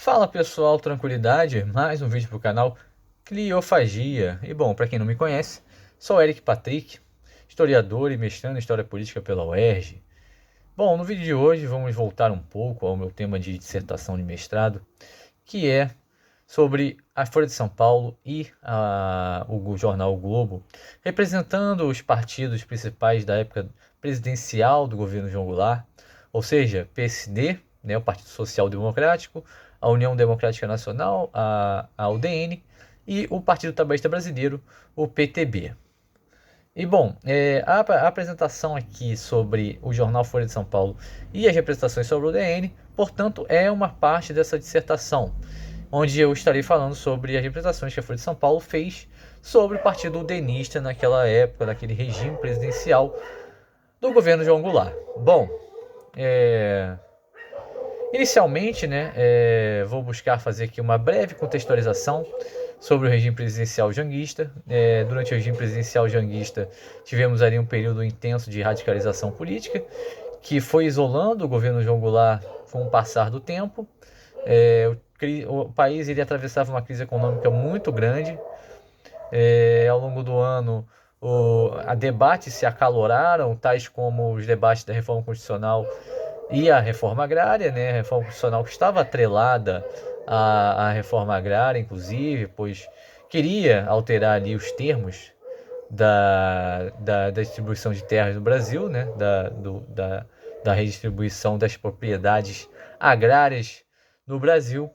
Fala pessoal, tranquilidade? Mais um vídeo para o canal Cliofagia. E bom, para quem não me conhece, sou Eric Patrick, historiador e mestrando em História Política pela UERJ. Bom, no vídeo de hoje vamos voltar um pouco ao meu tema de dissertação de mestrado, que é sobre a Folha de São Paulo e o jornal o Globo, representando os partidos principais da época presidencial do governo João Goulart, ou seja, PSD, né, o Partido Social Democrático, a União Democrática Nacional, a UDN, e o Partido Trabalhista Brasileiro, o PTB. E bom, a apresentação aqui sobre o jornal Folha de São Paulo e as representações sobre o UDN, portanto, é uma parte dessa dissertação, onde eu estarei falando sobre as representações que a Folha de São Paulo fez sobre o partido udenista naquela época, naquele regime presidencial do governo João Goulart. Bom, inicialmente, né, vou buscar fazer aqui uma breve contextualização sobre o regime presidencial janguista. Durante o regime presidencial janguista, tivemos ali um período intenso de radicalização política, que foi isolando o governo João Goulart com o passar do tempo. O país ele atravessava uma crise econômica muito grande. Ao longo do ano, debates se acaloraram, tais como os debates da reforma constitucional e a reforma agrária, né? A reforma constitucional que estava atrelada à reforma agrária, inclusive, pois queria alterar ali os termos da distribuição de terras no Brasil, né? Da redistribuição das propriedades agrárias no Brasil.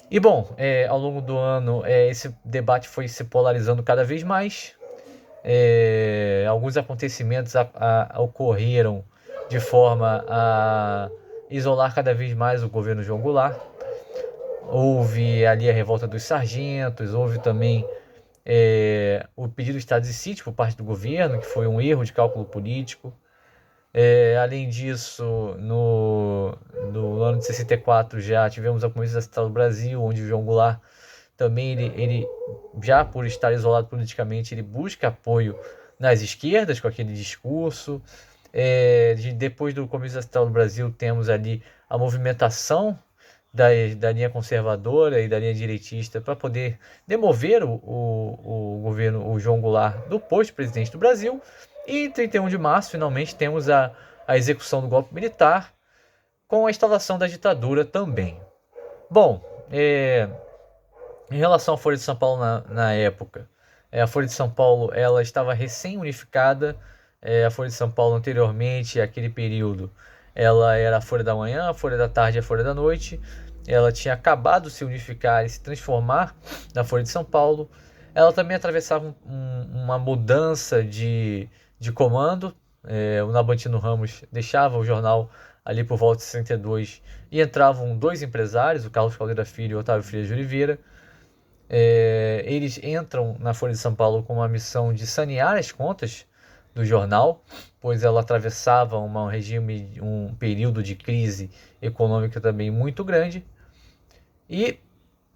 E bom, ao longo do ano, esse debate foi se polarizando cada vez mais. Alguns acontecimentos ocorreram de forma a isolar cada vez mais o governo João Goulart. Houve ali a revolta dos sargentos, houve também o pedido de estado de sítio por parte do governo, que foi um erro de cálculo político. Além disso, no ano de 64 já tivemos a Convenção Estatal do Brasil, onde o João Goulart também, ele já por estar isolado politicamente, ele busca apoio nas esquerdas com aquele discurso. Depois do Convenção Estatal do Brasil, temos ali a movimentação da linha conservadora e da linha direitista para poder demover o governo, o João Goulart, do posto de presidente do Brasil. E em 31 de março, finalmente, temos a execução do golpe militar, com a instalação da ditadura também. Bom, em relação à Folha de São Paulo na época, a Folha de São Paulo ela estava recém-unificada. A Folha de São Paulo anteriormente, aquele período, ela era a Folha da Manhã, a Folha da Tarde e a Folha da Noite. Ela tinha acabado de se unificar e se transformar na Folha de São Paulo. Ela também atravessava uma mudança de comando. O Nabantino Ramos deixava o jornal ali por volta de 62 e entravam dois empresários, o Carlos Caldeira Filho e o Otávio Frias de Oliveira. Eles entram na Folha de São Paulo com uma missão de sanear as contas do jornal, pois ela atravessava um período de crise econômica também muito grande. E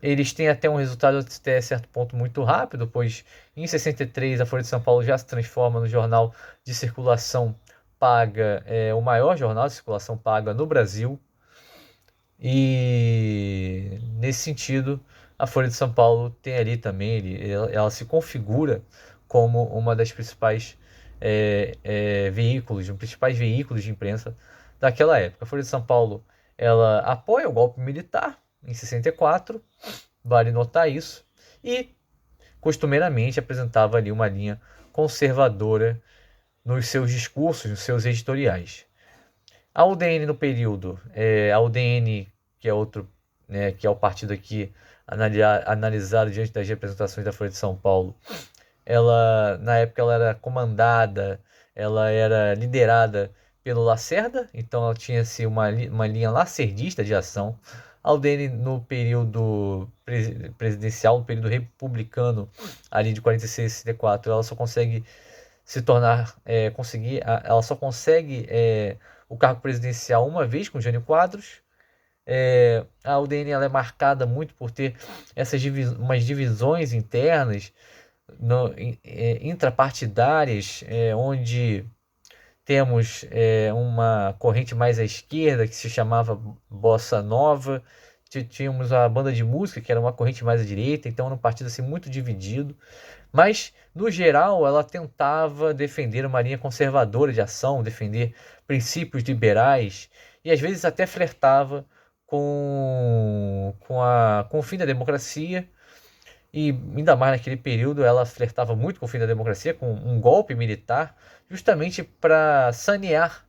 eles têm até um resultado até certo ponto muito rápido, pois em 63 a Folha de São Paulo já se transforma no jornal de circulação paga, o maior jornal de circulação paga no Brasil. E nesse sentido, a Folha de São Paulo tem ali também, ela se configura como uma das principais principais veículos de imprensa daquela época. A Folha de São Paulo ela apoia o golpe militar em 64, vale notar isso, e costumeiramente apresentava ali uma linha conservadora nos seus discursos, nos seus editoriais. A UDN no período, a UDN, que é outro, né, que é o partido aqui analisado diante das representações da Folha de São Paulo, na época ela era comandada, ela era liderada pelo Lacerda, então ela tinha-se uma linha lacerdista de ação. A UDN no período presidencial, no período republicano, ali de 46 a 64, ela só consegue se tornar, ela só consegue o cargo presidencial uma vez com Jânio Quadros. A UDN ela é marcada muito por ter umas divisões internas intrapartidárias, onde temos uma corrente mais à esquerda que se chamava Bossa Nova, tínhamos a banda de música, que era uma corrente mais à direita, então era um partido assim, muito dividido. Mas, no geral, ela tentava defender uma linha conservadora de ação, defender princípios liberais, e às vezes até flertava com o fim da democracia, e ainda mais naquele período ela flertava muito com o fim da democracia, com um golpe militar, justamente para sanear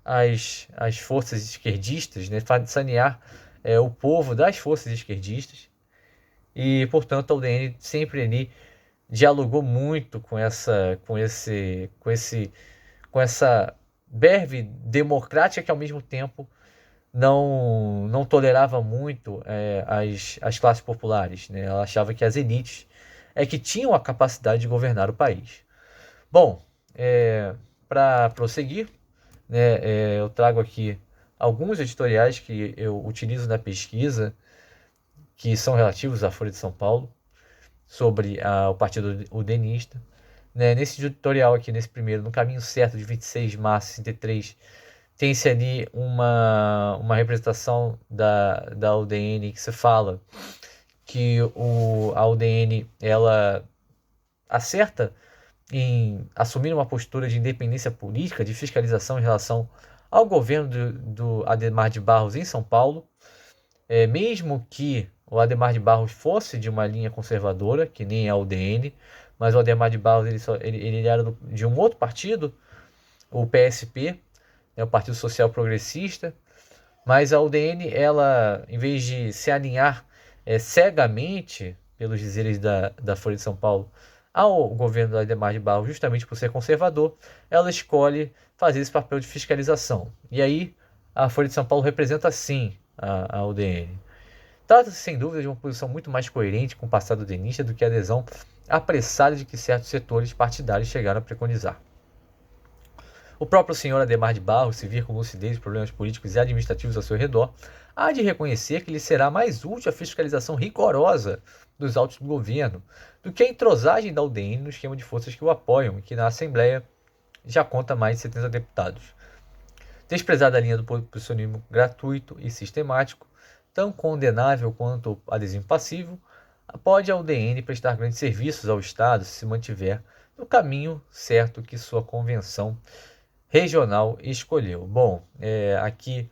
as forças esquerdistas, né? Sanear o povo das forças esquerdistas. E, portanto, a UDN sempre ali dialogou muito com essa verve democrática que, ao mesmo tempo, não tolerava muito as classes populares, né? Ela achava que as elites que tinham a capacidade de governar o país. Bom, para prosseguir, né, eu trago aqui alguns editoriais que eu utilizo na pesquisa, que são relativos à Folha de São Paulo, sobre o partido udenista. Né? Nesse editorial aqui, nesse primeiro, No Caminho Certo, de 26 de março de 63, tem-se ali uma representação da UDN que se fala que a UDN ela acerta em assumir uma postura de independência política, de fiscalização em relação ao governo do Adhemar de Barros em São Paulo, mesmo que o Adhemar de Barros fosse de uma linha conservadora, que nem a UDN, mas o Adhemar de Barros ele era de um outro partido, o PSP, o Partido Social Progressista, mas a UDN, ela, em vez de se alinhar cegamente, pelos dizeres da Folha de São Paulo, ao governo do Adhemar de Barros, justamente por ser conservador, ela escolhe fazer esse papel de fiscalização. E aí, a Folha de São Paulo representa, sim, a UDN. Trata-se, sem dúvida, de uma posição muito mais coerente com o passado udenista do que a adesão apressada de que certos setores partidários chegaram a preconizar. O próprio senhor Adhemar de Barros, se vir com lucidez os problemas políticos e administrativos ao seu redor, há de reconhecer que lhe será mais útil a fiscalização rigorosa dos autos do governo do que a entrosagem da UDN no esquema de forças que o apoiam e que na Assembleia já conta mais de 70 deputados. Desprezada a linha do posicionismo gratuito e sistemático, tão condenável quanto o adesivo passivo, pode a UDN prestar grandes serviços ao Estado se se mantiver no caminho certo que sua convenção regional escolheu. Bom, aqui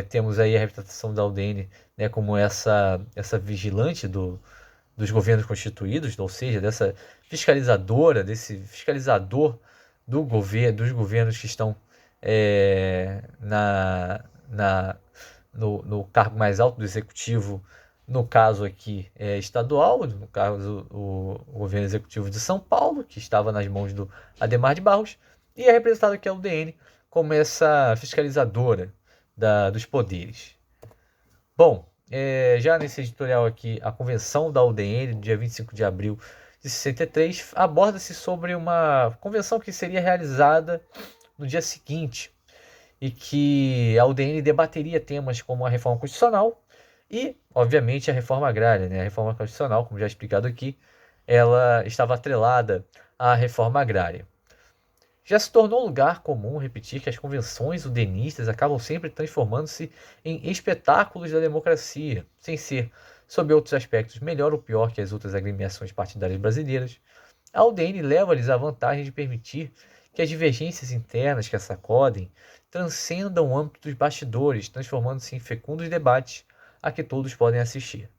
temos aí a representação da UDN, né, como essa vigilante dos governos constituídos, ou seja, dessa fiscalizadora, desse fiscalizador dos governos que estão no cargo mais alto do executivo, no caso aqui estadual, no caso o governo executivo de São Paulo, que estava nas mãos do Adhemar de Barros, e é representado aqui a UDN como essa fiscalizadora dos poderes. Bom, já nesse editorial aqui, a convenção da UDN, dia 25 de abril de 63, aborda-se sobre uma convenção que seria realizada no dia seguinte, e que a UDN debateria temas como a reforma constitucional e, obviamente, a reforma agrária. Né? A reforma constitucional, como já explicado aqui, ela estava atrelada à reforma agrária. Já se tornou lugar comum repetir que as convenções udenistas acabam sempre transformando-se em espetáculos da democracia, sem ser, sob outros aspectos, melhor ou pior que as outras agremiações partidárias brasileiras. A UDN leva-lhes a vantagem de permitir que as divergências internas que a sacodem transcendam o âmbito dos bastidores, transformando-se em fecundos debates a que todos podem assistir.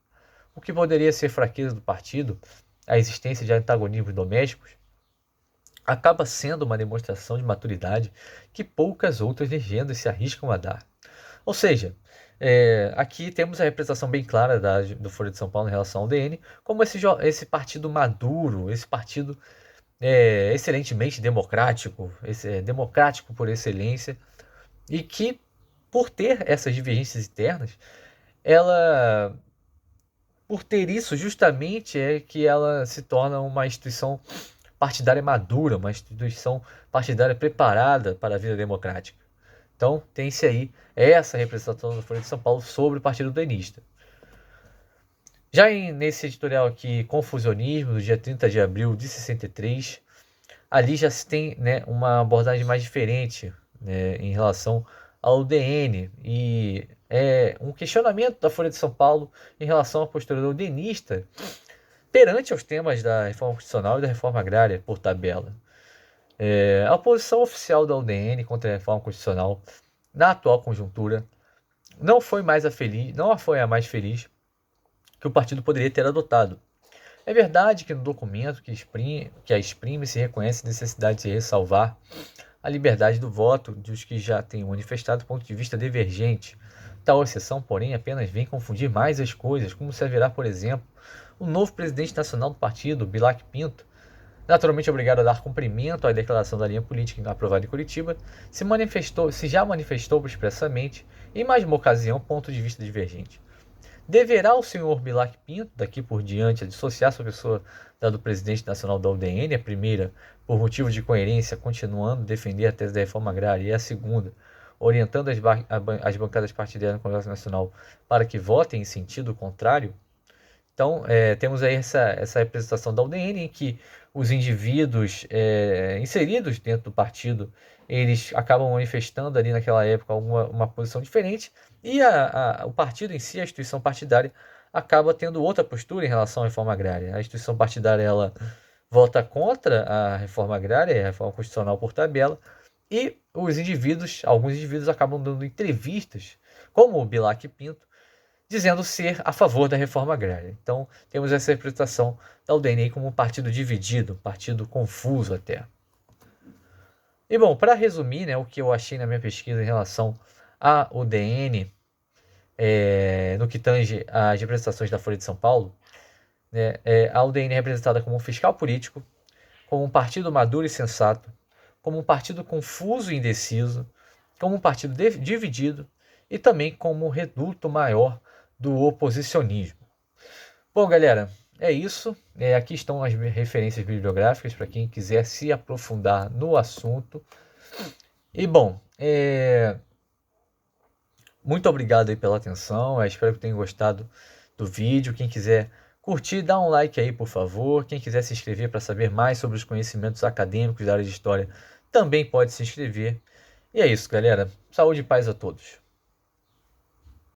O que poderia ser fraqueza do partido, a existência de antagonismos domésticos, acaba sendo uma demonstração de maturidade que poucas outras legendas se arriscam a dar. Ou seja, aqui temos a representação bem clara do Folha de São Paulo em relação ao DN, como esse partido maduro, esse partido excelentemente democrático, democrático por excelência, e que, por ter essas divergências internas, por ter isso, justamente é que ela se torna uma instituição partidária madura, uma instituição partidária preparada para a vida democrática. Então, tem-se aí essa representação da Folha de São Paulo sobre o Partido Udenista. Já nesse editorial aqui, Confusionismo, do dia 30 de abril de 63, ali já se tem, né, uma abordagem mais diferente, né, em relação a UDN e um questionamento da Folha de São Paulo em relação à postura do UDNista perante os temas da reforma constitucional e da reforma agrária, por tabela. A posição oficial da UDN contra a reforma constitucional na atual conjuntura não foi a mais feliz que o partido poderia ter adotado. É verdade que no documento que a exprime se reconhece a necessidade de ressalvar a liberdade do voto dos que já têm manifestado ponto de vista divergente. Tal exceção, porém, apenas vem confundir mais as coisas, como se haverá, por exemplo, o novo presidente nacional do partido, Bilac Pinto, naturalmente obrigado a dar cumprimento à declaração da linha política aprovada em Curitiba, se já manifestou expressamente, em mais uma ocasião, ponto de vista divergente. Deverá o senhor Bilac Pinto, daqui por diante, dissociar sua pessoa da do presidente nacional da UDN, a primeira, por motivo de coerência, continuando a defender a tese da reforma agrária, e a segunda, orientando as bancadas partidárias no Congresso Nacional para que votem em sentido contrário? Então, temos aí essa representação da UDN, em que os indivíduos inseridos dentro do partido, eles acabam manifestando ali naquela época uma posição diferente, e o partido em si, a instituição partidária, acaba tendo outra postura em relação à reforma agrária. A instituição partidária, ela vota contra a reforma agrária, a reforma constitucional por tabela, e alguns indivíduos acabam dando entrevistas, como o Bilac Pinto, dizendo ser a favor da reforma agrária. Então, temos essa representação da UDN como um partido dividido, um partido confuso até. E bom, para resumir, né, o que eu achei na minha pesquisa em relação à UDN, no que tange às representações da Folha de São Paulo, né, a UDN é representada como um fiscal político, como um partido maduro e sensato, como um partido confuso e indeciso, como um partido dividido e também como um reduto maior do oposicionismo. Bom, galera, é isso. Aqui estão as referências bibliográficas para quem quiser se aprofundar no assunto. E bom, muito obrigado aí pela atenção. Espero que tenham gostado do vídeo. Quem quiser curtir, dá um like aí, por favor. Quem quiser se inscrever para saber mais sobre os conhecimentos acadêmicos da área de história, também pode se inscrever. E é isso, galera. Saúde e paz a todos.